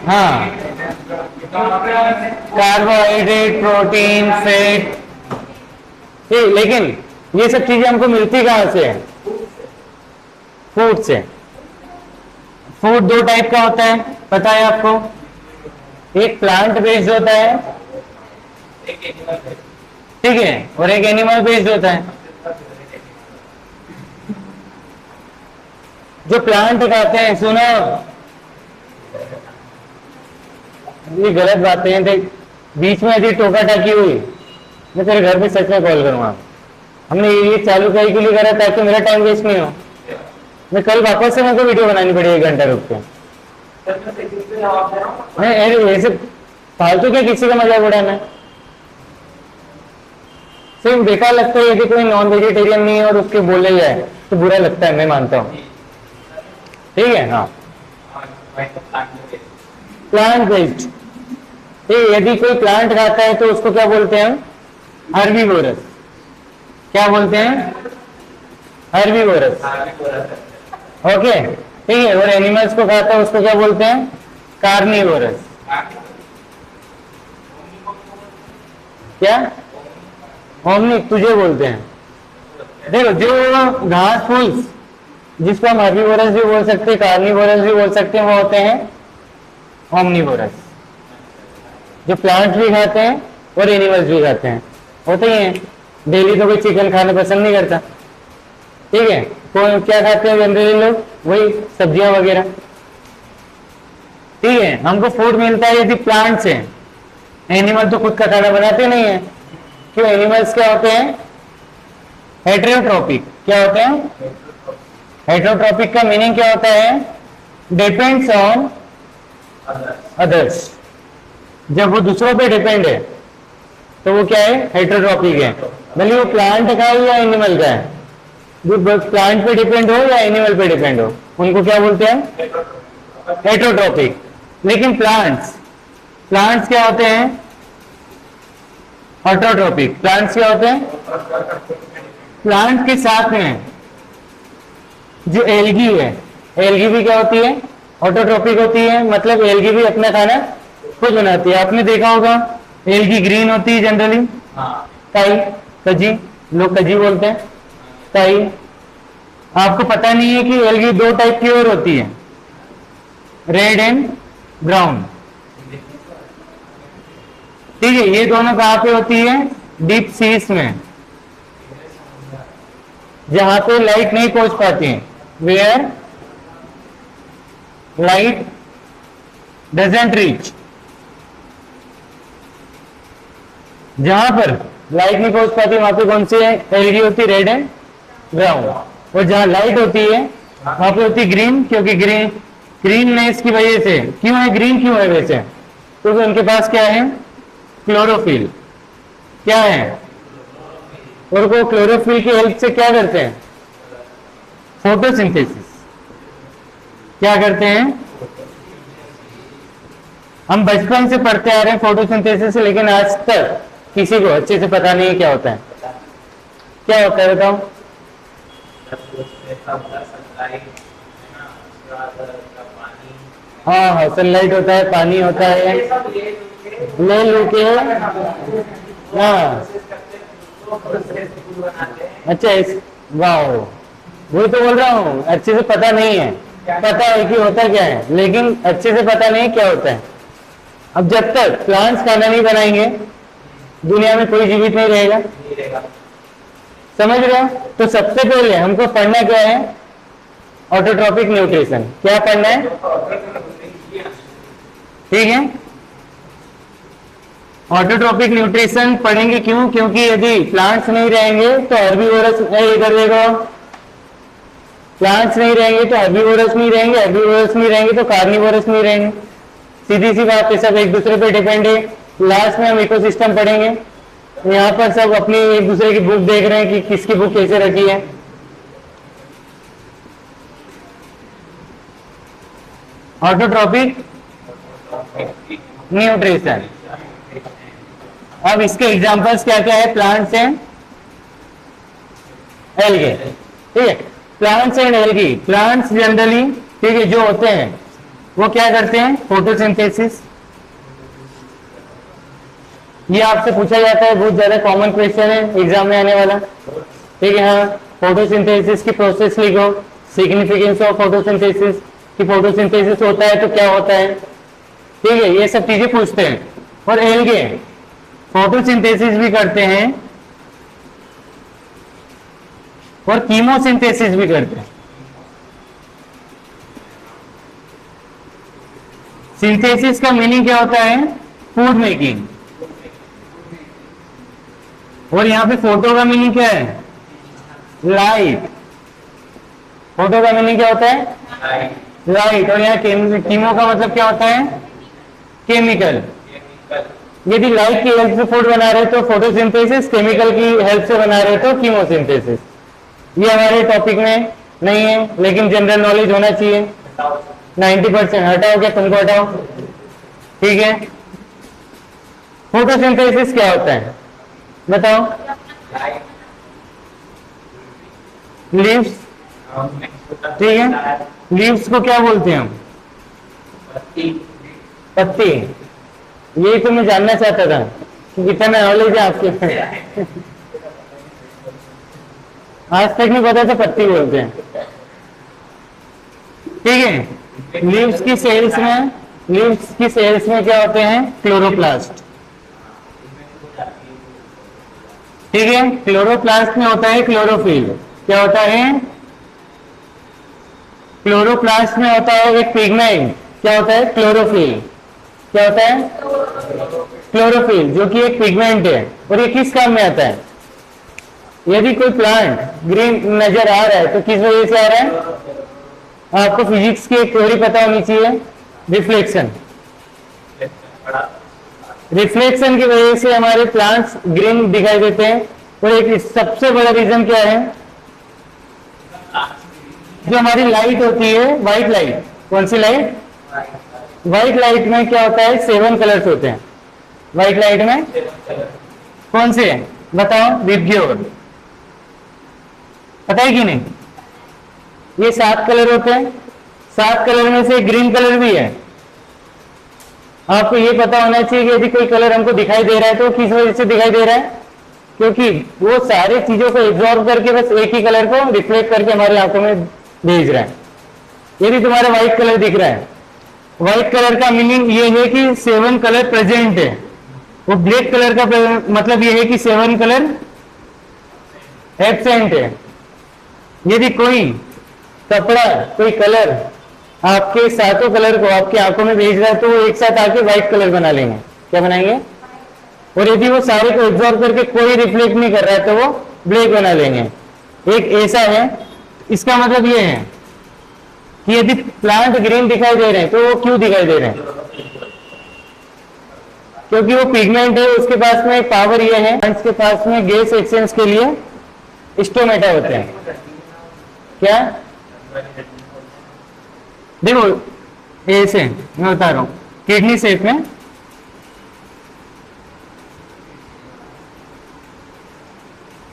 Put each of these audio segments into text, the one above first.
हाँ, carbohydrate, protein, fat, ठीक। लेकिन ये सब चीजें हमको मिलती कहाँ से है? फूड से। फूड दो टाइप का होता है, पता है आपको? एक प्लांट बेस्ड होता है, ठीक है, और एक एनिमल बेस्ड होता है। जो प्लांट खाते हैं, सुनो, ये गलत बातें हैं। देख, बीच में यदि टोका टाकी हुई, मैं तेरे घर पे सच में कॉल करूंगा। हमने ये चालू करने के लिए करा ताकि मेरा टाइम वेस्ट नहीं हो। मैं कल वापस से मेरे को वीडियो बनानी पड़ी 1 घंटा रुक के। ऐसे फालतू क्या किसी का मजाक उड़ाना है? सिर्फ बेकार लगता है यदि कोई नॉन वेजिटेरियन नहीं है और उसके बोले जाए तो बुरा लगता है, मैं मानता हूँ, ठीक है। हाँ, प्लांट बेस्ड। यदि कोई प्लांट खाता है तो उसको क्या बोलते हैं? हर्बीवोरस। क्या बोलते हैं? हर्बीवोरस। ओके, ठीक है। और एनिमल्स को खाता है उसको क्या बोलते हैं? कार्निवोरस। क्या? ओमनी तुझे बोलते हैं। देखो, जो घास फूस जिसको हम हर्बीवोरस भी बोल सकते हैं, कार्निवोरस भी बोल सकते हैं, वो होते हैं ओमनीवोरस। जो प्लांट भी खाते हैं और एनिमल्स भी खाते हैं, होते ही हैं। डेली तो कोई चिकन खाना पसंद नहीं करता, ठीक है। तो क्या खाते हैं जनरली लोग? वही सब्जियां वगैरह, ठीक है। हमको फूड मिलता है यदि प्लांट से। एनिमल तो खुद का खाना बनाते नहीं है, क्यों? एनिमल्स क्या होते हैं? हेटेरोट्रॉपिक। क्या होते हैं? हेटेरोट्रॉपिक का मीनिंग क्या होता है? Depends on others. जब वो दूसरों पे डिपेंड है तो वो क्या है? हेटेरोट्रॉपिक है। भले वो प्लांट का है या एनिमल का है, जो प्लांट पे डिपेंड हो या एनिमल पे डिपेंड हो, उनको क्या बोलते हैं? हेटेरोट्रॉपिक। लेकिन प्लांट्स क्या होते हैं? ऑटोट्रॉपिक। प्लांट्स क्या होते हैं? प्लांट के साथ में जो एल्गी है, एल्गी भी क्या होती है? ऑटोट्रॉपिक होती है। मतलब एल्गी भी अपना खाना खुद बनाती है। आपने देखा होगा एल्गी ग्रीन होती है जनरली, काई, कजी, लोग कजी बोलते हैं, काई। आपको पता नहीं है कि एल्गी 2 टाइप की और होती है, रेड एंड ब्राउन, ठीक है। ये दोनों कहां पे होती है? डीप सीज में, जहां पे लाइट नहीं पहुंच पाती है, वेयर लाइट डजंट रीच। जहां पर लाइट नहीं पहुंच पाती वहां पे कौन सी एलईडी होती है? Red and brown. और जहां लाइट होती है वहां पे होती है ग्रीन, क्योंकि ग्रीननेस की वजह से। क्यों है ग्रीन? क्यों है वैसे? क्योंकि उनके पास क्या है? क्लोरोफिल। क्या है? और वो क्लोरोफिल की हेल्प से क्या करते हैं? फोटोसिंथेसिस। क्या करते हैं? हम बचपन से पढ़ते आ रहे हैं फोटोसिंथेसिस, लेकिन आज तक किसी को अच्छे से पता नहीं है क्या होता है। क्या होता है बताओ? हाँ हाँ, सनलाइट होता है, पानी होता है, ले लेके। हाँ, अच्छा, वाह, वो तो बोल रहा हूँ, अच्छे से पता नहीं है। पता है कि होता क्या है, लेकिन अच्छे से पता नहीं क्या होता है। अब जब तक प्लांट्स खाना नहीं बनाएंगे दुनिया में कोई जीवित नहीं रहेगा, समझ रहे हो? तो सबसे पहले हमको पढ़ना क्या है? Autotrophic nutrition. क्या पढ़ना है? ठीक है, ऑटोट्रॉपिक न्यूट्रिशन पढ़ेंगे। क्यों? क्योंकि यदि प्लांट्स नहीं रहेंगे तो हर्बीवोरस, इधर देखो, प्लांट्स नहीं रहेंगे तो हर्बीवोरस नहीं रहेंगे, हर्बीवोरस नहीं रहेंगे तो कार्निवोरस नहीं रहेंगे। सीधी सी बात है, सब एक दूसरे पे डिपेंड है। लास्ट में हम इकोसिस्टम पढ़ेंगे। यहाँ पर सब अपनी एक दूसरे की बुक देख रहे हैं कि किसकी बुक कैसे रखी है। Autotrophic nutrition. अब इसके एग्जांपल्स क्या क्या है? प्लांट्स एंड एल्गे, ठीक है। Plants and algae. Plants generally, ठीक है, जो होते हैं वो क्या करते हैं? फोटोसिंथेसिस। ये आपसे पूछा जाता है, बहुत ज्यादा कॉमन क्वेश्चन है एग्जाम में आने वाला। ठीक है, हाँ, फोटोसिंथेसिस की प्रोसेस लिखो, सिग्निफिकेंस ऑफ फोटोसिंथेसिस, कि फोटोसिंथेसिस होता है तो क्या होता है। ठीक है, ये सब चीजें पूछते हैं। और एल्गे फोटोसिंथेसिस भी करते हैं और कीमोसिंथेसिस भी करते हैं। सिंथेसिस का मीनिंग क्या होता है? Food making. और यहाँ पे फोटो का मीनिंग क्या है? लाइट। फोटो का मीनिंग क्या होता है? लाइट। और यहाँ कीमो का मतलब क्या होता है? केमिकल। यदि लाइट की हेल्प से फूड बना रहे तो फोटोसिंथेसिस, केमिकल की हेल्प से बना रहे तो कीमोसिंथेसिस। ये हमारे टॉपिक में नहीं है, लेकिन जनरल नॉलेज होना चाहिए। 90% हटाओ, क्या तुमको हटाओ? ठीक है, फोटोसिंथेसिस क्या होता है बताओ? लीव्स। ठीक है, लीव्स को क्या बोलते हैं हम? पत्ती। यही तो मैं जानना चाहता था कि कितना नॉलेज है आपके। आज तक नहीं पता था पत्ती बोलते हैं। ठीक है, लीव्स की सेल्स में क्या होते हैं? क्लोरोप्लास्ट। ठीक है, क्लोरोप्लास्ट में होता है क्लोरोफिल। क्या होता है? क्लोरोप्लास्ट में होता है एक पिगमेंट। क्या होता है? क्लोरोफिल। क्या होता है? क्लोरोफिल, जो कि एक पिगमेंट है। और ये किस काम में आता है? यदि कोई प्लांट ग्रीन नजर आ रहा है तो किस वजह से आ रहा है? आपको फिजिक्स की एक थ्योरी पता होनी चाहिए, रिफ्लेक्शन। रिफ्लेक्शन की वजह से हमारे प्लांट्स ग्रीन दिखाई देते हैं। और एक सबसे बड़ा रीजन क्या है? जो हमारी लाइट होती है, व्हाइट लाइट। कौन सी लाइट? व्हाइट लाइट में क्या होता है? 7 कलर्स होते हैं व्हाइट लाइट में। कौन से बताओ? विबग्योर। पता है कि नहीं? ये 7 कलर होते हैं। 7 कलर में से ग्रीन कलर भी है। आपको ये पता होना चाहिए कि यदि कोई कलर हमको दिखाई दे रहा है तो किस वजह से दिखाई दे रहा है? क्योंकि वो सारी चीजों को एब्जॉर्ब करके बस एक ही कलर को रिफ्लेक्ट करके हमारी आंखों में भेज रहा है। यदि तुम्हारा व्हाइट कलर दिख रहा है, व्हाइट कलर का मीनिंग ये है कि 7 कलर प्रेजेंट है। वो ब्लैक कलर का मतलब ये है कि 7 कलर एब्सेंट है। यदि कोई कपड़ा, कोई कलर आपके 7 कलर को आपकी आंखों में भेज रहा है तो वो एक साथ आके व्हाइट कलर बना लेंगे। क्या बनाएंगे? और यदि वो सारे को एब्जॉर्ब करके कोई रिफ्लेक्ट नहीं कर रहा है तो वो ब्लैक बना लेंगे। एक ऐसा है। इसका मतलब ये है कि यदि प्लांट ग्रीन दिखाई दे रहे हैं तो वो क्यों दिखाई दे रहे हैं? क्योंकि वो पिगमेंट है, उसके पास में पावर ये है। प्लांट्स के पास में गैस एक्सचेंज के लिए स्टोमेटा होते हैं। क्या? देखो ऐसे मैं बता रहा हूं, किडनी शेप में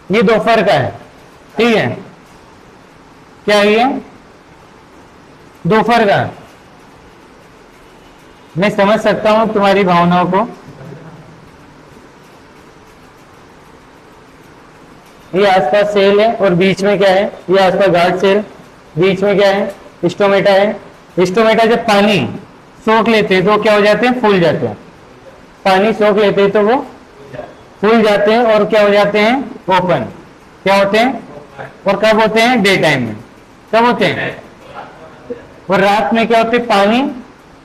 ये दोपहर का है। ठीक है, क्या है ये? दोपहर का। मैं समझ सकता हूं तुम्हारी भावनाओं को। ये आसपास सेल है और बीच में क्या है? ये आसपास गार्ड सेल, बीच में क्या है? स्टोमेटा है। स्टोमेटा जब पानी सोख लेते हैं तो क्या हो जाते हैं? फूल जाते हैं। पानी सोख लेते हैं तो वो फूल जाते हैं और क्या हो जाते हैं? ओपन। क्या होते हैं? और कब होते हैं? डे टाइम में। कब होते हैं? और रात में क्या होते हैं? पानी,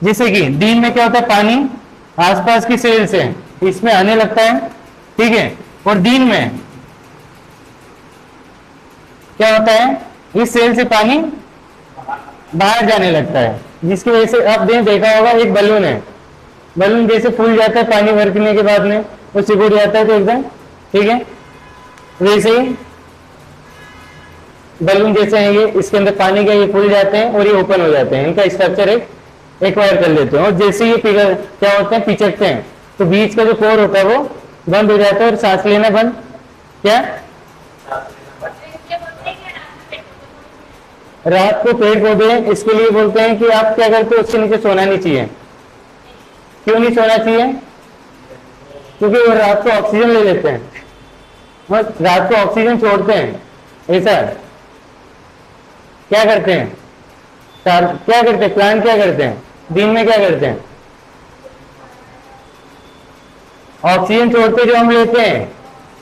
जैसे कि दिन में क्या होता है? पानी आसपास की सेल से इसमें आने लगता है। ठीक है, और दिन में क्या होता है? इस सेल से पानी बाहर जाने लगता है, जिसकी वजह से आपने देखा होगा एक बलून है। बलून जैसे फूल जाता है पानी भरने के बाद में, वो सिकुड़ जाता है तो एकदम। ठीक है, वैसे ही बलून जैसे हैं ये, इसके अंदर पानी का ये फूल जाते हैं और ये ओपन हो जाते हैं। इनका स्ट्रक्चर एक एक्वायर कर लेते हैं। और जैसे ये पिघल क्या होते हैं? पिचकते हैं तो बीच का जो पोर होता है वो बंद हो जाता है और सांस लेना बंद। क्या? रात को पेड़ पौधे इसके लिए बोलते हैं कि आप क्या करते हो, उसके नीचे सोना नहीं चाहिए। क्यों नहीं सोना चाहिए? क्योंकि वो रात को ऑक्सीजन ले लेते हैं, बस रात को ऑक्सीजन छोड़ते हैं। ऐसा क्या करते हैं, क्या करते हैं प्लांट, क्या करते हैं दिन में, क्या करते हैं, ऑक्सीजन छोड़ते जो हम लेते हैं,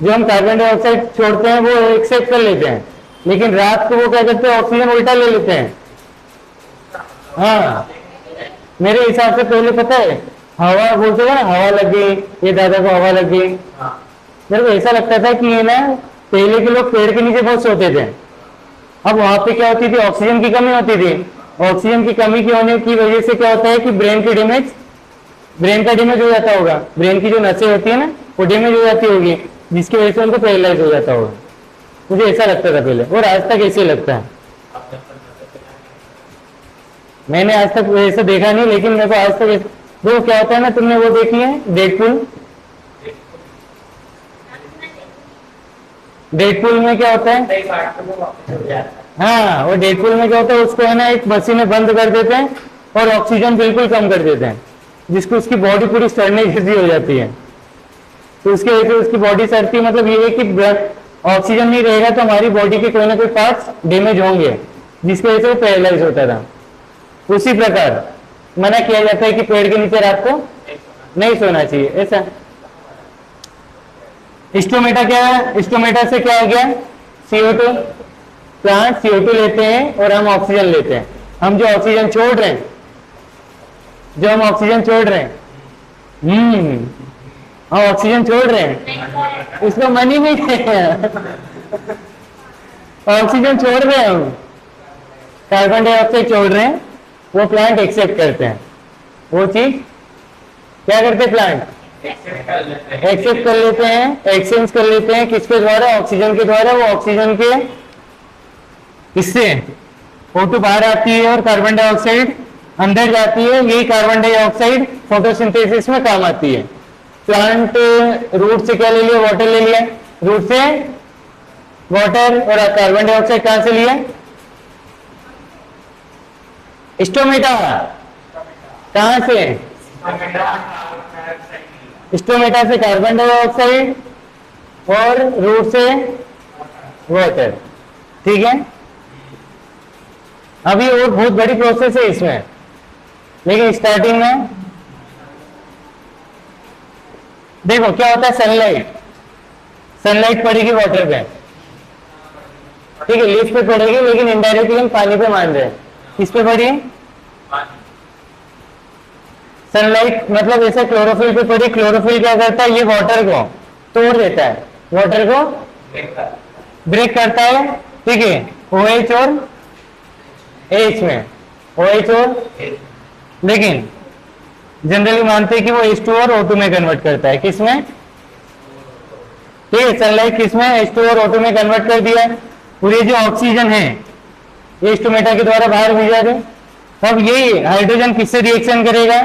जो हम कार्बन डाइऑक्साइड छोड़ते हैं वो एक्सेप्ट कर लेते हैं, लेकिन रात को वो क्या करते हैं, ऑक्सीजन उल्टा ले लेते हैं। हाँ, मेरे हिसाब से पहले पता है हवा बोलते थे ना, हवा लग गई, ये दादा को हवा लग गई। मेरे को ऐसा लगता था कि ये ना पहले के लोग पेड़ के नीचे बहुत सोते थे। अब वहां पे क्या होती थी, ऑक्सीजन की कमी होती थी। ऑक्सीजन की कमी की होने की वजह से क्या होता है कि ब्रेन का डैमेज हो जाता होगा, ब्रेन की जो नसें होती है ना वो डैमेज हो जाती होगी, जिसकी वजह से उनको पैरालाइज हो जाता होगा। मुझे ऐसा लगता था पहले, और आज तक ऐसे लगता है। मैंने आज तक ऐसा देखा नहीं, लेकिन मेरे को आज तक वो क्या होता है ना, तुमने वो देखी है डेडपूल में क्या होता है, हाँ वो डेडपूल में क्या होता है, उसको है ना एक मशीन में बंद कर देते हैं और ऑक्सीजन बिल्कुल कम कर देते हैं, जिसको उसकी बॉडी पूरी सड़ने जैसी हो जाती है। तो उसके वजह से उसकी बॉडी सड़ती है, मतलब ये है कि ऑक्सीजन नहीं रहेगा तो हमारी बॉडी के कोई ना कोई पार्ट्स डैमेज होंगे, जिसकी वजह से वो पैरालाइज होता था। उसी प्रकार मना किया जाता है कि पेड़ के नीचे रात को नहीं सोना चाहिए। ऐसा स्टोमेटा क्या है, स्टोमेटा से क्या हो गया, CO2, प्लांट CO2 लेते हैं और हम ऑक्सीजन लेते हैं। हम जो ऑक्सीजन छोड़ रहे हैं, हम ऑक्सीजन छोड़ रहे हैं, इसको मनी नहीं है ऑक्सीजन छोड़ रहे हैं, हम कार्बन डाइऑक्साइड छोड़ रहे हैं, वो प्लांट एक्सेप्ट करते हैं। वो चीज क्या करते प्लांट एक्सेप्ट कर लेते हैं, एक्सचेंज कर लेते हैं, किसके द्वारा, ऑक्सीजन के द्वारा। वो ऑक्सीजन के इससे O2 बाहर आती है और कार्बन डाइऑक्साइड अंदर जाती है। यही कार्बन डाइऑक्साइड फोटोसिंथेसिस में काम आती है। प्लांट रूट से क्या ले लिया, वाटर ले लिया, रूट से वाटर, और कार्बन डाइऑक्साइड कहां से लिया, स्टोमेटा। कहां से, स्टोमेटा से कार्बन डाइऑक्साइड और रूट से वाटर। ठीक है, अभी और बहुत बड़ी प्रोसेस है इसमें, लेकिन स्टार्टिंग में देखो क्या होता है। सनलाइट पड़ेगी वाटर पे, ठीक है, लीफ पे पड़ेगी, लेकिन इनडायरेक्टली हम पानी पे मान रहे हैं। किस पे पड़ी, सनलाइट, मतलब ऐसे क्लोरोफिल पे पड़ी। क्लोरोफिल क्या करता है, ये वाटर को तोड़ देता है, वाटर को ब्रेक करता है, ठीक है, OH और H में, OH और, लेकिन जनरली मानते हैं कि वो H2 और O2 में कन्वर्ट करता है। किसमें, ठीक है, सनलाइट किसमें, H2 और O2 में कन्वर्ट कर दिया। और ये जो ऑक्सीजन है ये स्टोमेटा के द्वारा बाहर भेजा दे। अब ये हाइड्रोजन किससे रिएक्शन करेगा,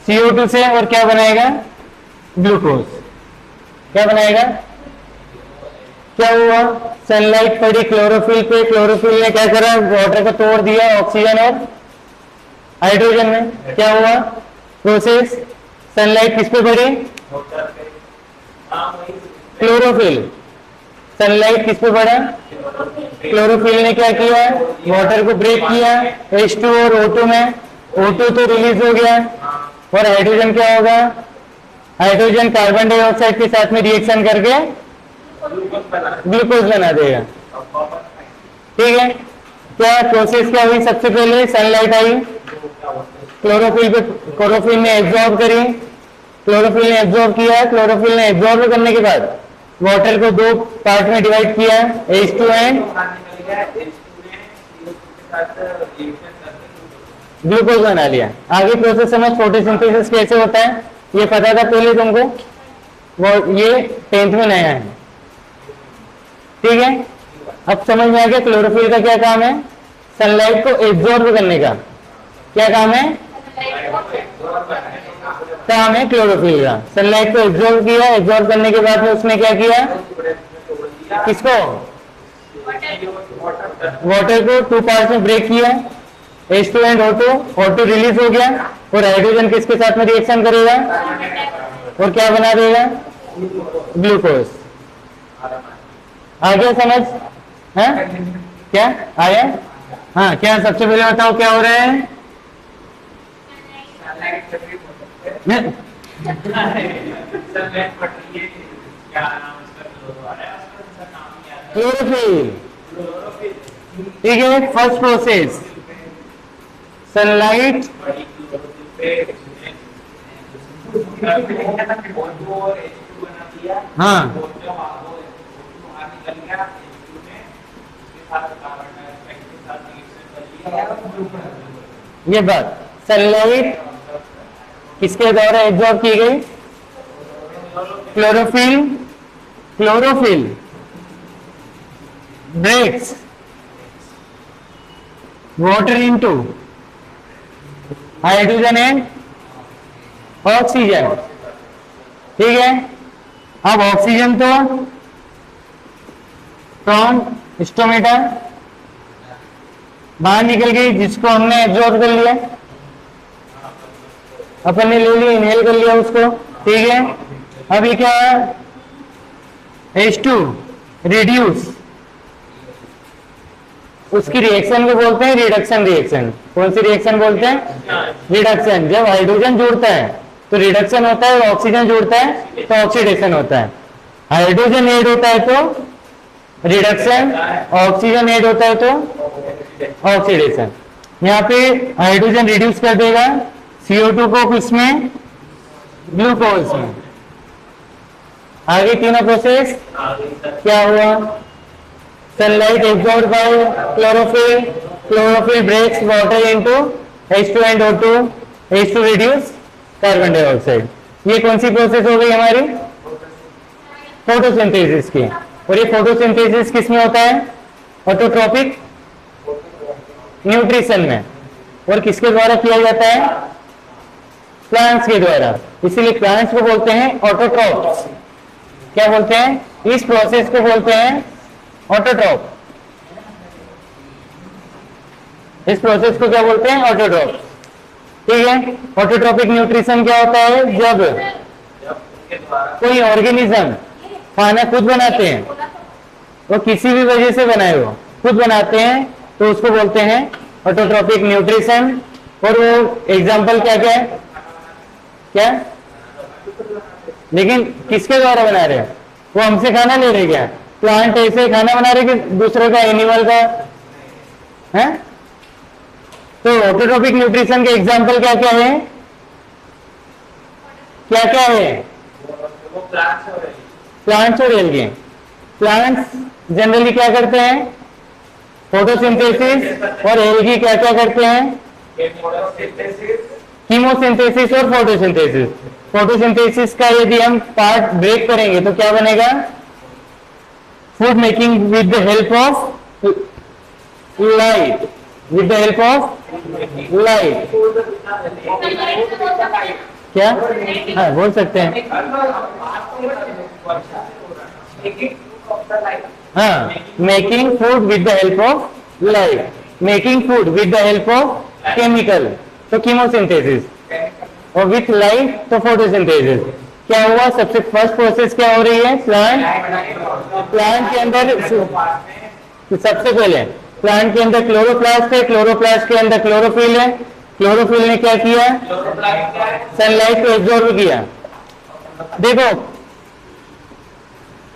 CO2 से, और क्या बनाएगा, ग्लूकोज। क्या बनाएगा, क्या हुआ, सनलाइट पड़ी क्लोरोफिल पे, क्लोरोफिल ने क्या करा, वाटर को तोड़ दिया ऑक्सीजन और हाइड्रोजन में। क्या हुआ प्रोसेस, सनलाइट किस पे पड़ी, क्लोरोफिल। सनलाइट किस पे पड़ा, क्लोरोफिल ने क्या किया, वाटर को ब्रेक किया, H2 और O2 में। O2 तो रिलीज हो गया, और हाइड्रोजन क्या होगा, हाइड्रोजन कार्बन डाइऑक्साइड के साथ में रिएक्शन करके ग्लूकोज बना देगा। ठीक है, क्या प्रोसेस क्या हुई, सबसे पहले सनलाइट आई, क्लोरोफिल पे, क्लोरोफिल ने एब्जॉर्ब करी, क्लोरोफिल ने एब्जॉर्ब किया, क्लोरोफिल ने एब्जॉर्ब करने के बाद वाटर को दो पार्ट में डिवाइड किया, H2 एंड ग्लूकोज बना लिया। आगे प्रोसेस समझ, फोटोसिंथेसिस कैसे होता है ये पता था पहले तुमको, वो ये 10th में नया है। ठीक है, अब समझ में आ गया क्लोरोफिल का क्या काम है, सनलाइट को एब्जॉर्ब करने का। क्या काम है, काम है क्लोरोफिल का। सनलाइट को एब्जॉर्ब किया, एब्जॉर्ब करने के बाद में उसने क्या किया, किसको, वाटर को 2 पार्ट्स में ब्रेक किया, H2 and O2, O2 release हो गया और हाइड्रोजन किसके साथ में रिएक्शन करेगा और क्या बना देगा, ग्लूकोज। आ गया समझ? है क्या आया? हाँ, क्या सबसे पहले बताओ क्या हो रहा है? क्लोरोफिल, ठीक है। फर्स्ट प्रोसेस सनलाइट, हाँ ये बात, सनलाइट किसके द्वारा एब्जॉर्ब की गई, chlorophyll, chlorophyll breaks water into hydrogen and oxygen, ठीक है। अब ऑक्सीजन तो फ्रॉम स्टोमेटा बाहर निकल गई, जिसको हमने एब्जॉर्ब कर लिया, अपन ने ले लिया, इनहेल कर लिया उसको, ठीक है। अब ये क्या है, H2 रिड्यूस, उसकी रिएक्शन को बोलते हैं रिडक्शन रिएक्शन। कौन सी रिएक्शन बोलते हैं, रिडक्शन। जब हाइड्रोजन जुड़ता है तो रिडक्शन होता है, ऑक्सीजन जुड़ता है तो ऑक्सीडेशन होता है। हाइड्रोजन ऐड होता है तो रिडक्शन, ऑक्सीजन ऐड होता है तो ऑक्सीडेशन। यहाँ पे हाइड्रोजन रिड्यूस कर देगा CO2 को किसमें, ग्लूकोज में। आगे तीनों प्रोसेस क्या हुआ, sunlight absorb by chlorophyll, chlorophyll breaks water into H2 and O2, H2 reduce carbon dioxide. ये कौन सी प्रोसेस हो गई हमारी, फोटोसिंथेसिस की। और ये फोटोसिंथेसिस किस में होता है, ऑटोट्रोपिक न्यूट्रिशन में। और किसके द्वारा किया जाता है, प्लांट्स के द्वारा, इसीलिए प्लांट्स को बोलते हैं ऑटोट्रोप्स। क्या बोलते हैं, इस प्रोसेस को बोलते हैं ऑटोट्रोप। इस प्रोसेस को क्या बोलते हैं, ऑटोट्रोप, ठीक है। ऑटोट्रोपिक न्यूट्रिशन क्या होता है, जब कोई ऑर्गेनिज्म खाना खुद बनाते हैं, वो किसी भी वजह से बनाए हो, खुद बनाते हैं, तो उसको बोलते हैं ऑटोट्रोपिक न्यूट्रिशन। और वो एग्जाम्पल क्या क्या है, क्या, लेकिन किसके द्वारा बना रहे हैं, वो हमसे खाना ले रहे क्या, प्लांट ऐसे खाना बना रहे कि दूसरे का, एनिमल का है। तो ऑटोट्रोपिक न्यूट्रिशन के एग्जाम्पल क्या क्या है, क्या क्या है, प्लांट्स और एल्गी। प्लांट्स जनरली क्या करते हैं, फोटोसिंथेसिस, और एल्गी क्या क्या करते हैं, कीमोसिंथेसिस और फोटोसिंथेसिस। फोटोसिंथेसिस का यदि हम पार्ट ब्रेक करेंगे तो क्या बनेगा, food making with the help of light, with the help of light. क्या, हाँ बोल सकते हैं, हाँ, making food with the help of light, making food with the help of chemical, तो कीमोसिंथेसिस, और विथ लाइट तो फोटोसिंथेसिस। क्या हुआ, सबसे फर्स्ट प्रोसेस क्या हो रही है, प्लांट के अंदर, सबसे पहले प्लांट के अंदर क्लोरोप्लास्ट है, क्लोरोप्लास्ट के अंदर क्लोरोफिल है। क्लोरोफिल ने क्या किया, सनलाइट को एब्जॉर्ब किया। देखो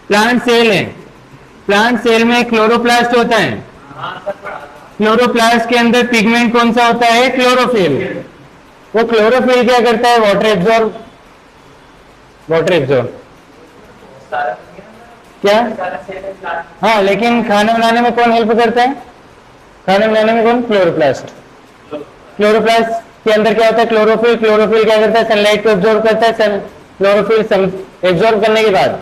प्लांट सेल है, प्लांट सेल में क्लोरोप्लास्ट होता है, क्लोरोप्लास्ट के अंदर पिगमेंट कौन सा होता है, क्लोरोफिल। वो क्लोरोफिल क्या करता है, वाटर एब्जॉर्ब, वाटर एब्जॉर्ब क्या, हाँ, लेकिन खाना बनाने में कौन हेल्प करता है, खाना बनाने में कौन, क्लोरोप्लास्ट। क्लोरोप्लास्ट के अंदर क्या होता है, क्लोरोफिल। क्लोरोफिल क्या करता है, सनलाइट को एब्जॉर्ब करता है। क्लोरोफिल एब्जॉर्ब करने के बाद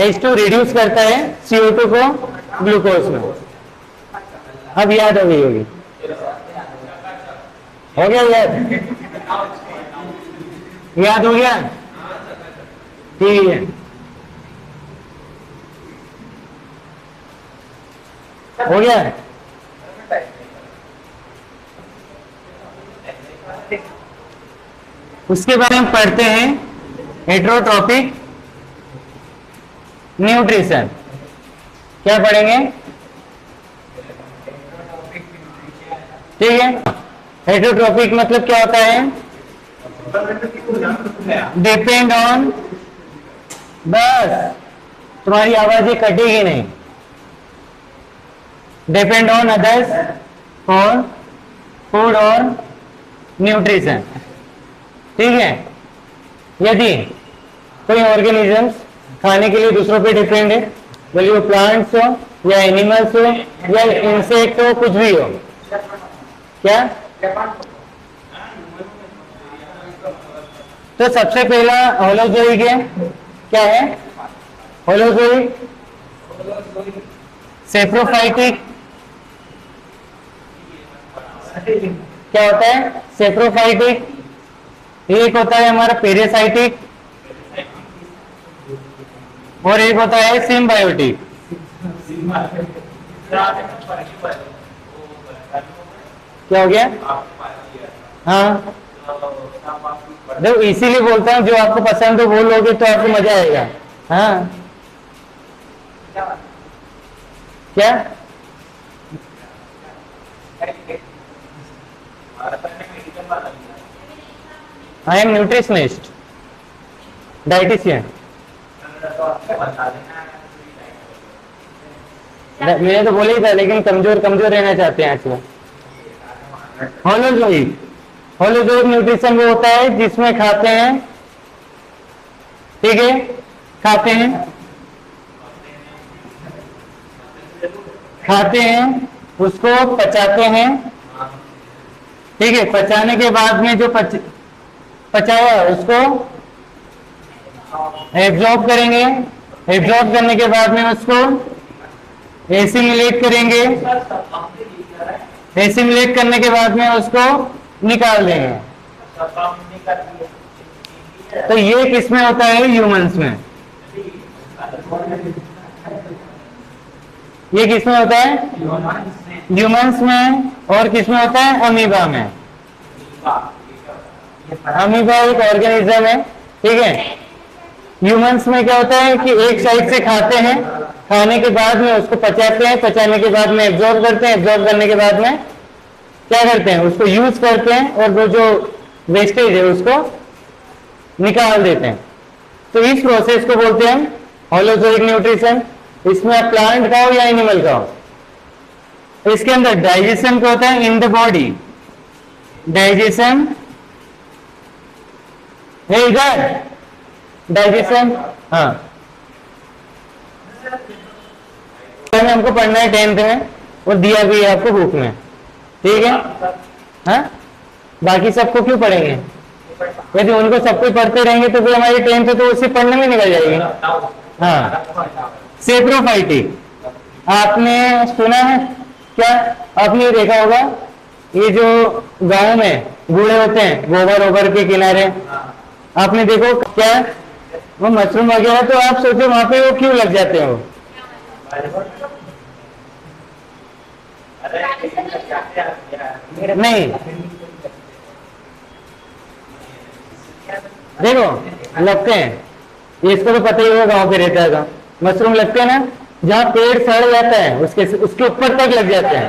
H2 रिड्यूस करता है CO2 को ग्लूकोज में। अब याद हो गई होगी, हो गया याद, याद हो गया। ठीक है, हो गया। उसके बारे में पढ़ते हैं हेटेरोट्रॉपिक न्यूट्रिशन। क्या पढ़ेंगे? ठीक है, हेटेरोट्रॉपिक मतलब क्या होता है? डिपेंड ऑन, बस तुम्हारी आवाजें कटेगी नहीं। Depend on others for food और न्यूट्रिशन। ठीक है, यदि कोई ऑर्गेनिजम्स खाने के लिए दूसरों पे डिपेंड है, भले वो प्लांट्स हो या एनिमल्स हो या इंसेक्ट हो, कुछ भी हो, क्या? तो सबसे पहला होलोजोइक है, क्या है? होलोजोइक, सेप्रोफाइटिक, क्या होता है? सेप्रोफाइटिक। एक होता है हमारा पेरेसाइटिक और एक होता है सिम्बायोटिक। क्या हो गया? हाँ, देखो इसीलिए बोलता हूँ जो आपको पसंद हो वो लोगे तो आपको मजा आएगा। हाँ, क्या? I am nutritionist, dietitian. मैंने तो बोला ही था, लेकिन कमजोर कमजोर रहना चाहते हैं आजकल। होलोजोइक, होलोजोइक न्यूट्रिशन वो होता है जिसमें खाते हैं, ठीक है, खाते हैं उसको पचाते हैं, ठीक है, पचाने के बाद में जो पचाया उसको एब्जॉर्ब करेंगे, एब्जॉर्ब करने के बाद में उसको एसिमिलेट करेंगे, एसिमिलेट करने के बाद में उसको निकाल देंगे। तो ये किसमें होता है? ह्यूमंस में। ये किसमें होता है? ह्यूमंस में। और किसमें होता है? अमीबा में। अमीबा एक ऑर्गेनिज्म है, ठीक है। ह्यूमंस में क्या होता है कि एक साइड से खाते हैं, खाने के बाद में उसको पचाते हैं, पचाने के बाद में एब्जॉर्ब करते हैं, एब्जॉर्ब करने के बाद में क्या करते हैं? उसको यूज करते हैं और वो जो वेस्टेज है उसको निकाल देते हैं। तो इस प्रोसेस को बोलते हैं होलोजोइक न्यूट्रिशन। इसमें आप प्लांट का हो या एनिमल का हो, इसके अंदर डाइजेशन क्या होता है? इन द बॉडी डाइजेशन है, इधर डाइजेशन। हाँ, हमको पढ़ना है 10th में और दिया भी है आपको बुक में, ठीक है। हाँ, बाकी सबको क्यों पढ़ेंगे? यदि उनको सबको पढ़ते रहेंगे तो फिर हमारी 10th तो उसी पढ़ने में निकल जाएगी। हाँ, सेप्रोफाइटिक आपने सुना है क्या? आपने देखा होगा ये जो गांव में बूढ़े होते हैं गोबर ओबर के किनारे, आपने देखो क्या वो मशरूम वगैरह, तो आप सोचो वहां पे वो क्यों लग जाते हैं? वो नहीं, देखो लगते हैं, इसको तो पता ही होगा, गांव पे रहता है तो मशरूम लगते हैं ना, जहाँ पेड़ सड़ जाता है उसके ऊपर तक लग जाते हैं।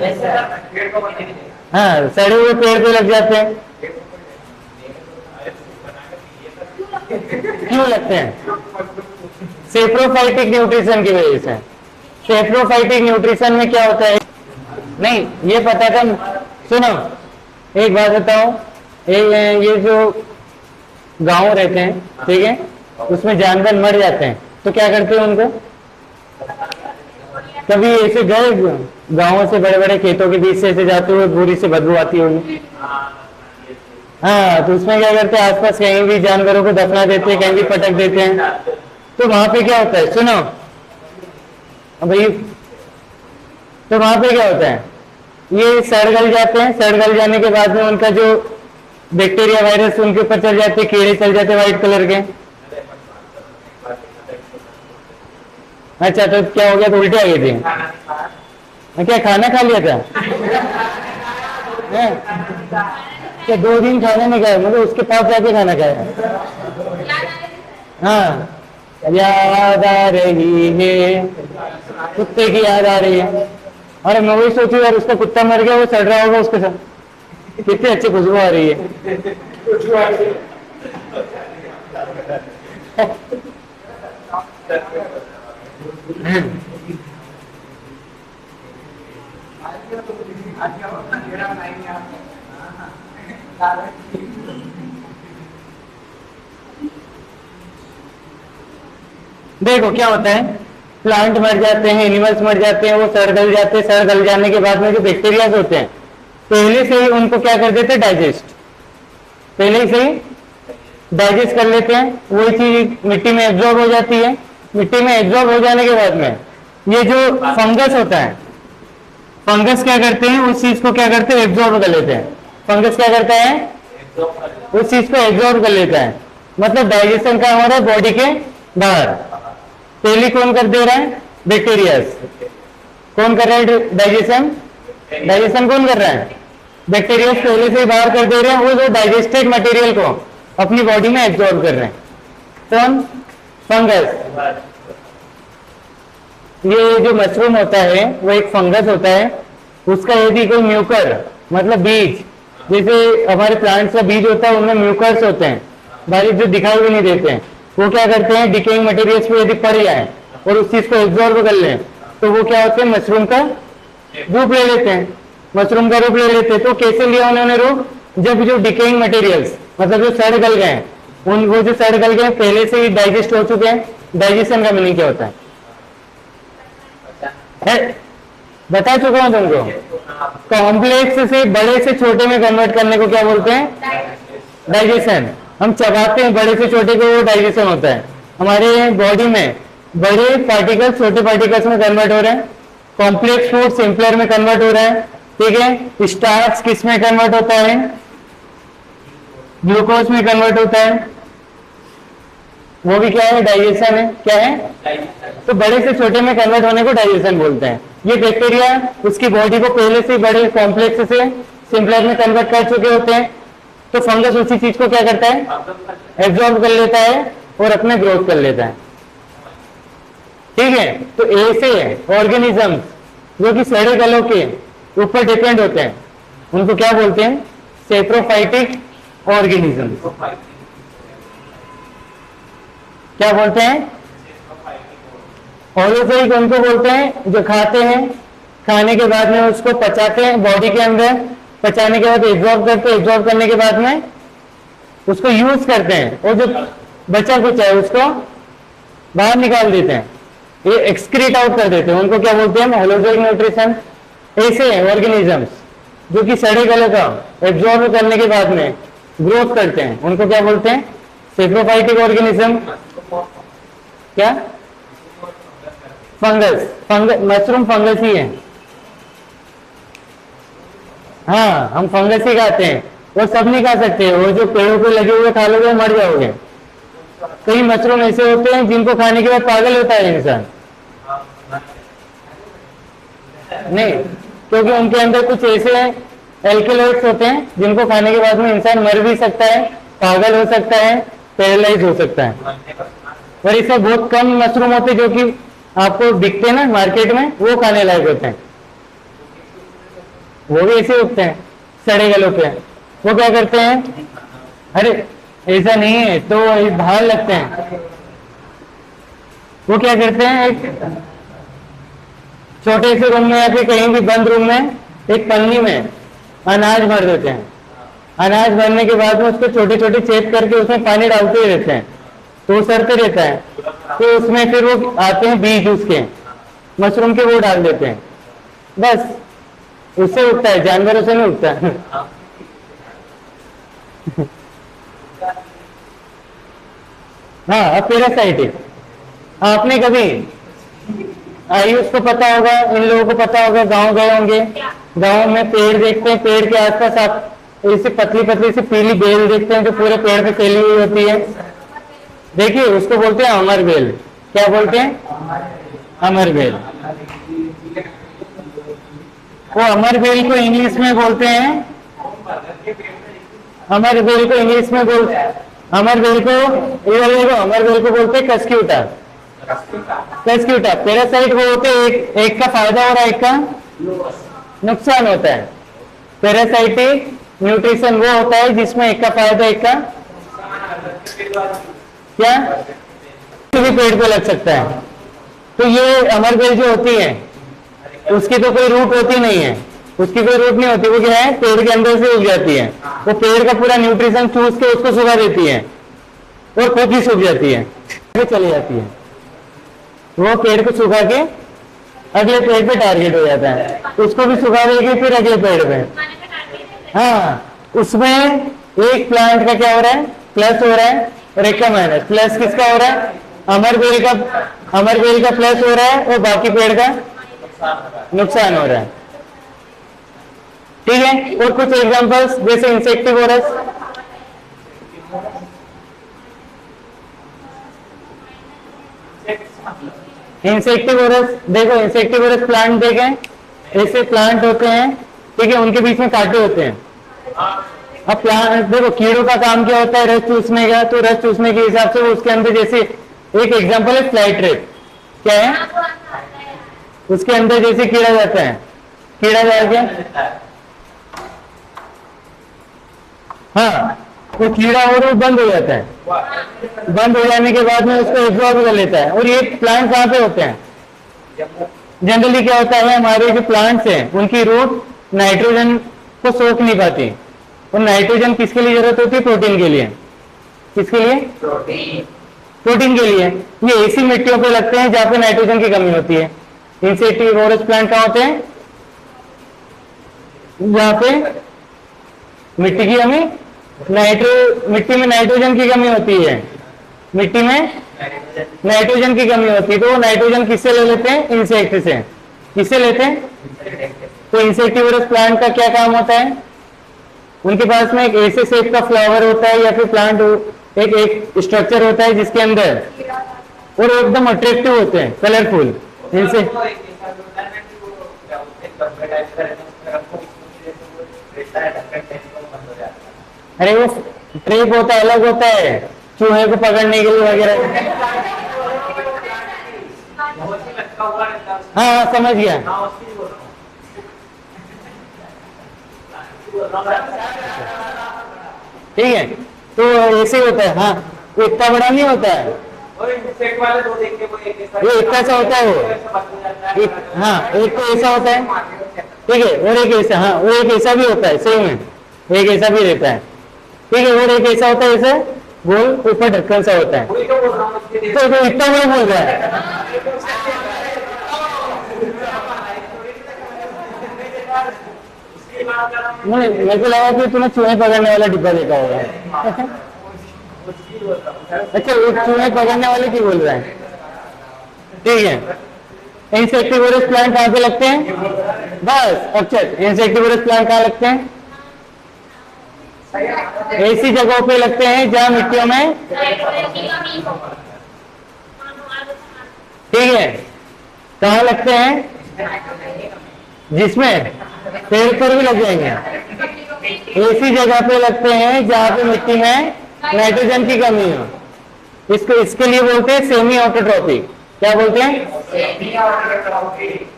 हाँ, सड़े हुए पेड़ पे लग जाते हैं। क्यों लगते हैं? सेप्रोफाइटिक न्यूट्रिशन की वजह से। सेप्रोफाइटिक न्यूट्रिशन में क्या होता है? नहीं, ये पता था। सुनो, एक बात बताओ, ये जो गांव रहते हैं, ठीक है, उसमें जानवर मर जाते हैं तो क्या करते हैं उनको? कभी ऐसे गए गांवों से, बड़े बड़े खेतों के बीच से ऐसे जाते हुए बुरी से बदबू आती होगी? हाँ, तो उसमें क्या करते हैं? आसपास कहीं भी जानवरों को दफना देते हैं, कहीं भी पटक देते हैं। तो वहां पे क्या होता है? सुनो भाई, तो वहां पे क्या होता है? ये सड़ गल जाते हैं, सड़ गल जाने के बाद में उनका जो बैक्टीरिया वायरस उनके ऊपर चल जाते हैं, कीड़े चल जाते हैं व्हाइट कलर के, अच्छा, तो क्या हो गया, तो उल्टी आ गई थी? क्या खाना खा लिया था? हैं? क्या 2 दिन खाना नहीं खाया, मतलब उसके पास जाके खाना खाया? हाँ, याद आ रही है, कुत्ते की याद आ रही है। अरे मैं वही सोचू यार, उसका कुत्ता मर गया, वो चढ़ रहा होगा उसके साथ, कितनी अच्छी खुशबू आ रही है। देखो क्या होता है, प्लांट मर जाते हैं, एनिमल्स मर जाते हैं, वो सड़ गल जाते हैं, सड़ गल जाने के बाद में जो बैक्टीरिया होते हैं पहले से ही उनको क्या कर देते हैं, डाइजेस्ट, पहले से ही डाइजेस्ट कर लेते हैं। वही चीज मिट्टी में एब्जॉर्ब हो जाती है। मिट्टी में एब्जॉर्ब हो जाने के बाद में ये जो फंगस होता है, फंगस क्या करते हैं, उस चीज को क्या करते हैं, एब्जॉर्ब कर लेते हैं। फंगस क्या करता है, उस चीज को एब्जॉर्ब कर लेता है। मतलब डाइजेशन क्या हो रहा है, बॉडी के बाहर। पहले कौन कर दे रहा है, बैक्टीरिया। कौन कर रहा है डाइजेशन? डाइजेशन कौन कर रहा है, बैक्टीरिया पहले से ही बाहर कर दे रहे हैं। वो जो डाइजेस्टेड मटेरियल को अपनी बॉडी में एब्जॉर्ब कर रहे हैं। कौन? फंगस। ये जो मशरूम होता है वो एक फंगस होता है। उसका यदि कोई म्यूकर, मतलब बीज, जैसे हमारे प्लांट्स का बीज होता है, उनमें म्यूकर्स होते हैं बारीक, जो दिखाई भी नहीं देते हैं। वो क्या करते हैं, डिकेइंग मटेरियल्स पे यदि पड़ जाए और उस चीज को एब्जॉर्ब कर लें, तो वो क्या होते हैं, मशरूम का रूप ले लेते हैं। मशरूम का रूप ले लेते हैं। तो कैसे लिया उन्होंने रूप, जब जो डिकेइंग मटेरियल्स, मतलब जो सड़ गल गए, उन वो जो सड़ गल गए पहले से ही डाइजेस्ट हो चुके हैं। डाइजेशन का मीनिंग क्या होता है? बता चुका हूं तुमको। कॉम्प्लेक्स से बड़े से छोटे में कन्वर्ट करने को क्या बोलते हैं, डाइजेशन। हम चबाते हैं बड़े से छोटे को, वो डाइजेशन होता है। हमारे बॉडी में बड़े पार्टिकल्स छोटे पार्टिकल्स में कन्वर्ट हो रहे हैं। कॉम्प्लेक्स फूड सिंपलर में कन्वर्ट हो रहा है, ठीक है। स्टार्च किस में कन्वर्ट होता है, ग्लूकोज में कन्वर्ट होता है, वो भी क्या है, डाइजेशन है। क्या है, तो बड़े से छोटे में कन्वर्ट होने को डाइजेशन बोलते हैं। ये बैक्टीरिया उसकी बॉडी को पहले से बड़े कॉम्प्लेक्स से सिंपलर में कन्वर्ट कर चुके होते हैं। तो फंगस उसी चीज को क्या करता है, एब्जॉर्ब कर लेता है और अपने ग्रोथ कर लेता है, ठीक है। तो ऐसे ऑर्गेनिज्म जो कि सड़े गलों के ऊपर डिपेंड होते हैं, उनको क्या बोलते हैं, सेप्रोफाइटिक ऑर्गेनिज्म। क्या बोलते हैं, होलोफोइक उनको बोलते हैं जो खाते हैं, खाने के बाद में उसको पचाते हैं बॉडी के अंदर, पचाने के बाद एब्जॉर्ब करते हैं, एब्जॉर्ब करने के बाद में उसको यूज करते हैं और जो बचा कुछ है उसको बाहर निकाल देते हैं, ये एक्सक्रीट आउट कर देते हैं। उनको क्या बोलते हैं, होलोफोइक न्यूट्रिशन। ऐसे ऑर्गेनिजम्स जो कि सड़े गले का एब्जॉर्ब करने के बाद में ग्रोथ करते हैं, उनको क्या बोलते हैं, सेप्रोफाइटिक ऑर्गेनिज्म। क्या, फंगस। फंगस, मशरूम फंगस ही है। हाँ, हम फंगस ही खाते हैं, वो सब नहीं खा सकते। वो जो पेड़ों पे लगे हुए खा लोगे मर जाओगे। कई मशरूम ऐसे होते हैं जिनको खाने के बाद पागल होता है इंसान, नहीं, क्योंकि उनके अंदर कुछ ऐसे एल्केलॉइड्स होते हैं जिनको खाने के बाद में इंसान मर भी सकता है, पागल हो सकता है, पैरालाइज हो सकता है। और इससे बहुत कम मशरूम होते हैं जो कि आपको दिखते हैं ना मार्केट में, वो खाने लायक होते हैं। वो भी ऐसे उगते हैं सड़े गलों पे। वो क्या करते हैं, अरे ऐसा नहीं है, तो बाहर लगते हैं। वो क्या करते हैं, एक छोटे से रूम में या फिर कहीं भी बंद रूम में एक पन्नी में अनाज भर देते हैं। अनाज भरने के बाद में उसको छोटे छोटे छेद करके उसमें पानी डालते ही रहते हैं, तो वो सड़ते रहता है। तो उसमें फिर वो आते हैं बीज उसके मशरूम के, वो डाल देते हैं, बस उससे उगता है, जानवरों से नहीं उगता है। हाँ, पैरासाइटिक। आपने कभी आयुष को पता होगा, इन लोगों को पता होगा, गांव गए होंगे, गांव में पेड़ देखते हैं, पेड़ के आसपास आप ऐसी पतली पतली सी पीली बेल देखते हैं जो पूरे पेड़ पे फैली हुई होती है। देखिए उसको बोलते हैं अमर बेल। क्या बोलते हैं, अमरबेल। वो अमरबेल को इंग्लिश में बोलते हैं, अमरबेल को इंग्लिश में बोलते हैं, अमरबेल को, इधर देखो, अमरबेल को बोलते हैं कस्क्यूटा। कस्क्यूटा पैरासाइट वो होते हैं, एक का फायदा और एक का नुकसान होता है। पैरासाइटिक न्यूट्रिशन वो होता है जिसमें एक का फायदा एक का क्या किसी पेड़ पे लग सकता है। तो ये अमरबेल जो होती है उसकी तो कोई रूट होती नहीं है, उसकी कोई रूट नहीं होती, वो क्या है पेड़ के अंदर से उग जाती है, वो पेड़ का पूरा न्यूट्रिशन चूस के उसको सुखा देती है और खुद ही सूख जाती है, वो चली जाती है, वो पेड़ को सुखा के अगले पेड़ पे टारगेट हो जाता है, उसको भी सुखा देगी फिर अगले पेड़ पे। हाँ, उसमें एक प्लांट का क्या हो रहा है प्लस हो रहा है और एक का माइनस। प्लस किसका हो रहा है अमरबेल का प्लस हो रहा है और बाकी पेड़ का नुकसान हो रहा है। ठीक है, और कुछ एग्जांपल्स जैसे इंसेक्टिवोरस, इंसेक्टिवोरस देखो, इंसेक्टिवोरस प्लांट देखें, ऐसे प्लांट होते हैं, ठीक है, उनके बीच में कांटे होते हैं। अब प्लांट देखो, कीड़ों का काम क्या होता है रस चूसने का, तो रस चूसने के हिसाब से वो उसके अंदर, जैसे एक एग्जांपल है फ्लाई ट्रैप, क्या है उसके अंदर जैसे कीड़ा जाता है, कीड़ा जाके हाँ वो कीड़ा और वो बंद हो जाता है, बंद हो जाने के बाद में उसको एब्जॉर्ब कर लेता है। और ये प्लांट कहाँ पे होते हैं जनरली, क्या होता है हमारे जो प्लांट्स हैं उनकी रूट नाइट्रोजन को सोख नहीं पाती, और नाइट्रोजन किसके लिए जरूरत होती है प्रोटीन के लिए, किसके लिए प्रोटीन के लिए। ये ऐसी मिट्टियों पे लगते हैं जहाँ पे नाइट्रोजन की कमी होती है। इंसेक्टिवोरस प्लांट कहाँ होते हैं जहाँ पे मिट्टी की कमी, मिट्टी में नाइट्रोजन की कमी होती है, मिट्टी में नाइट्रोजन की कमी होती है, तो वो नाइट्रोजन किससे ले लेते हैं इंसेक्ट से। किससे लेते हैं, तो इंसेक्टिवोरस प्लांट का क्या काम होता है, उनके पास में एक ऐसे शेप का फ्लावर होता है या फिर प्लांट एक स्ट्रक्चर होता है जिसके अंदर, और एकदम अट्रैक्टिव होते हैं, कलरफुल। इनसे अरे वो ट्रैप होता है, अलग होता है, चूहे को पकड़ने के लिए वगैरह। हाँ हाँ समझ गया। ठीक है, तो ऐसे होता है। हाँ, वो इतना बड़ा नहीं होता है, ये इतना सा होता है वो हाँ, एक तो ऐसा होता है, ठीक है, और एक ऐसा, हाँ वो एक ऐसा भी होता है, सही में एक ऐसा भी रहता है, ठीक है, और एक ऐसा होता है, ऐसे गोल ऊपर ढक्कन सा होता है। तो इतना बड़ा बोल रहा है, मेरे को लगा कि तूने चूहे पकड़ने वाला डिब्बा देखा होगा। अच्छा, वो चूहे पकड़ने वाले की बोल रहा है, ठीक है। इंसेक्टिवोरस प्लांट कहाँ पे लगते हैं, बस अक्षर, इंसेक्टिवोरस प्लांट कहाँ लगते हैं, ऐसी जगहों पे लगते हैं जहाँ मिट्टियों में, ठीक है, कहाँ लगते हैं जिसमें पेड़ पर भी लग जाएंगे, ऐसी जगह पे लगते हैं जहाँ पे मिट्टी में नाइट्रोजन की कमी हो। इसके लिए बोलते हैं सेमी ऑटोट्रॉपिक। क्या बोलते हैं,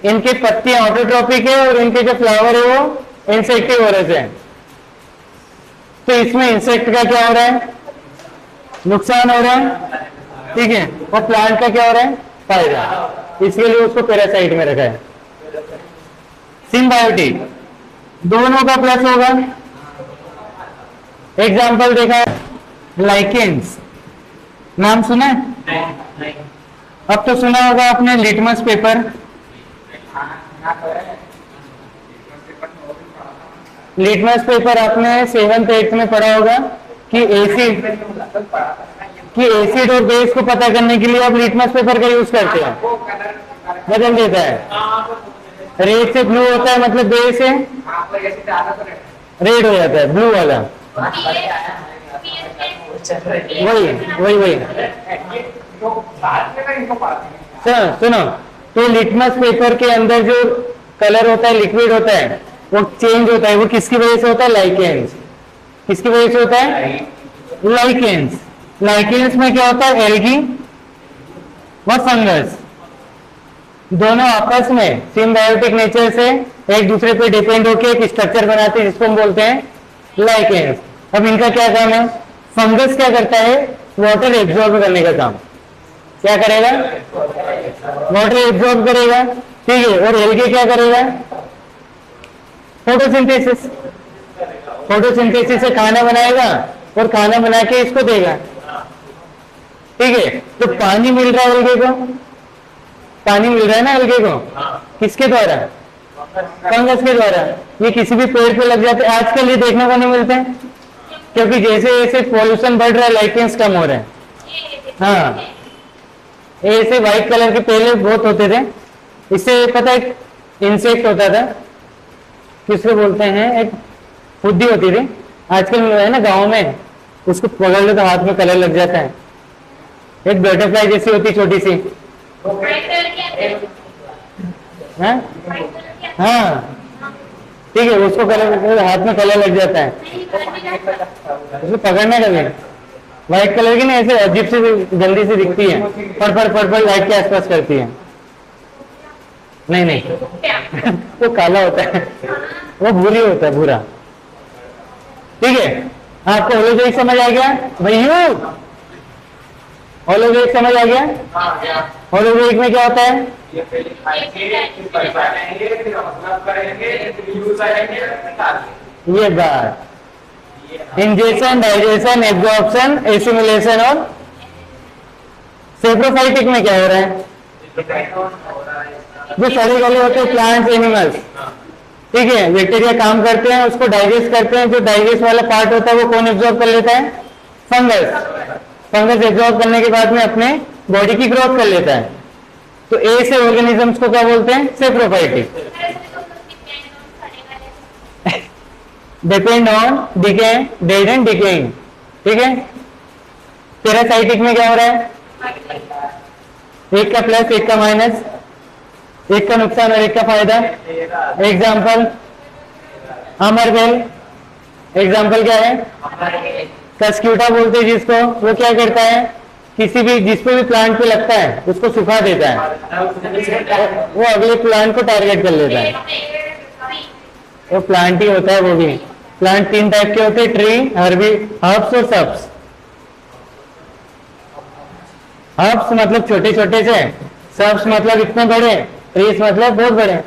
इनके पत्तियां ऑटोट्रॉपिक है और इनके जो फ्लावर है वो इंसेक्टिवोरस है। तो इसमें इंसेक्ट का क्या हो रहा है, नुकसान हो रहा है, ठीक है, और प्लांट का क्या हो रहा है, फायदा। इसके लिए उसको पैरासाइट में रखा है। सिम्बायोटिक, दोनों का प्लस होगा। एग्जाम्पल देखा है, लाइकेंस, नाम सुना है, अब तो सुना होगा आपने लिटमस पेपर। लिटमस पेपर आपने 7th 8th में पढ़ा होगा कि एसिड और बेस को पता करने के लिए आप लिटमस पेपर का यूज करते हैं, बदल देता है, रेड से ब्लू होता है मतलब बेस है, रेड हो जाता है ब्लू वाला, वही वही वही। सुनो, तो लिटमस पेपर के अंदर जो कलर होता है, लिक्विड होता है, वो चेंज होता है, वो किसकी वजह से होता है? लाइकेंस। किसकी वजह से होता है? लाइकेंस। लाइकेंस में क्या होता है? एल्गी व फंगस दोनों आपस में सिम्बायोटिक नेचर से एक दूसरे पे डिपेंड होकर एक स्ट्रक्चर बनाते हैं जिसको हम बोलते हैं लाइकेंस। अब इनका क्या काम है? फंगस क्या करता है? वाटर एब्जॉर्ब करने का काम। क्या करेगा? वाटर एब्जॉर्ब करेगा, ठीक है। और एल्गे क्या करेगा? फोटोसिंथेसिस। फोटोसिंथेसिस से खाना बनाएगा और खाना बना के इसको देगा, ठीक है। तो पानी मिल रहा है एल्गे को, पानी मिल रहा है ना एल्गे को, किसके द्वारा? फंगस के द्वारा। ये किसी भी पेड़ पे लग जाते हैं, आजकल ये देखने को नहीं मिलते हैं क्योंकि जैसे जैसे पॉल्यूशन बढ़ रहा है लाइकेंस कम हो रहे हैं। हाँ, ऐसे व्हाइट कलर के पहले बहुत होते थे। इससे पता है इंसेक्ट होता था, किसको बोलते हैं, एक फुद्दी होती थी, आजकल है ना गाँव में, उसको पकड़ लो तो हाथ में कलर लग जाता है। एक बटरफ्लाई जैसी होती छोटी सी। हाँ ठीक है, उसको कलर हाथ में कलर लग जाता है, उसको पकड़ने का भी। व्हाइट कलर की ना ऐसे अजीब सी गंदी सी दिखती है, पर्पल लाइट के आसपास करती है। नहीं नहीं वो काला होता है, वो भूरी होता है, भूरा। ठीक है, आपको होलोजोइक समझ आ गया भैया? होलोजोइक समझ आ गया? होलोजोइक में क्या होता है? ये बात, इंजेक्शन, डाइजेशन, एब्जॉर्प्शन, एसिमिलेशन और सेप्रोफाइटिक में क्या हो रहा है? जो सड़े गले होते हैं प्लांट्स, एनिमल्स, ठीक है, बैक्टीरिया काम करते हैं, उसको डाइजेस्ट करते हैं। जो डाइजेस्ट वाला पार्ट होता है वो कौन एब्जॉर्ब कर लेता है? फंगस। फंगस एब्जॉर्ब करने के बाद में अपने बॉडी की ग्रोथ कर लेता है। तो ऐसे ऑर्गेनिजम्स को क्या बोलते हैं? Saprophytic. Depend on decay, dead and decaying, ठीक है। पैरासाइटिक में क्या हो रहा है? एक का प्लस, एक का माइनस, एक का नुकसान और एक का फायदा। एग्जाम्पल अमरबेल, एग्जाम्पल क्या है? कस्क्यूटा बोलते हैं जिसको, वो क्या करता है? किसी भी जिस पे भी प्लांट पे लगता है उसको सुखा देता है, वो अगले प्लांट को टारगेट कर लेता है। वो प्लांट ही होता है, वो भी प्लांट तीन टाइप के होते हैं, ट्री, हर्बी, हर्ब्स और सब्स। हर्ब्स मतलब छोटे छोटे से, सब्स मतलब इतने बड़े, ट्रीज मतलब बहुत बड़े।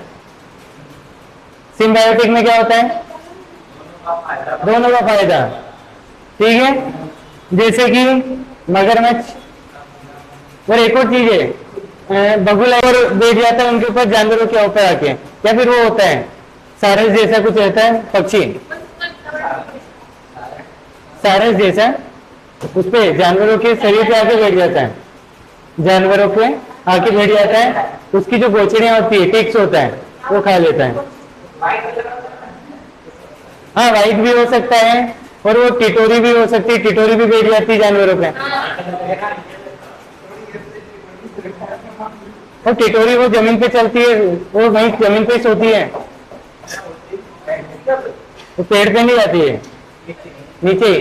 सिम्बायोटिक में क्या होता है? दोनों का फायदा, ठीक है। जैसे कि मगरमच्छ, और एक और चीज है, बगुला और बैठ जाता है उनके ऊपर जानवरों के ऊपर आके, या फिर वो होता है सारस जैसा कुछ रहता है पक्षी, सारस जैसा, उस पे जानवरों के शरीर पे आके बैठ जाता है, जानवरों पे आके बैठ जाता है, उसकी जो गोचड़ियां होती है, टिक्स होता है, वो खा लेता है। हाँ, वाइट भी हो सकता है और वो टिटोरी भी हो सकती है, टिटोरी भी बैठ जाती है जानवरों पे। और टिटोरी वो जमीन पे चलती है, वो वहीं जमीन पे सोती है, वो पेड़ पे नहीं जाती है, नीचे ही।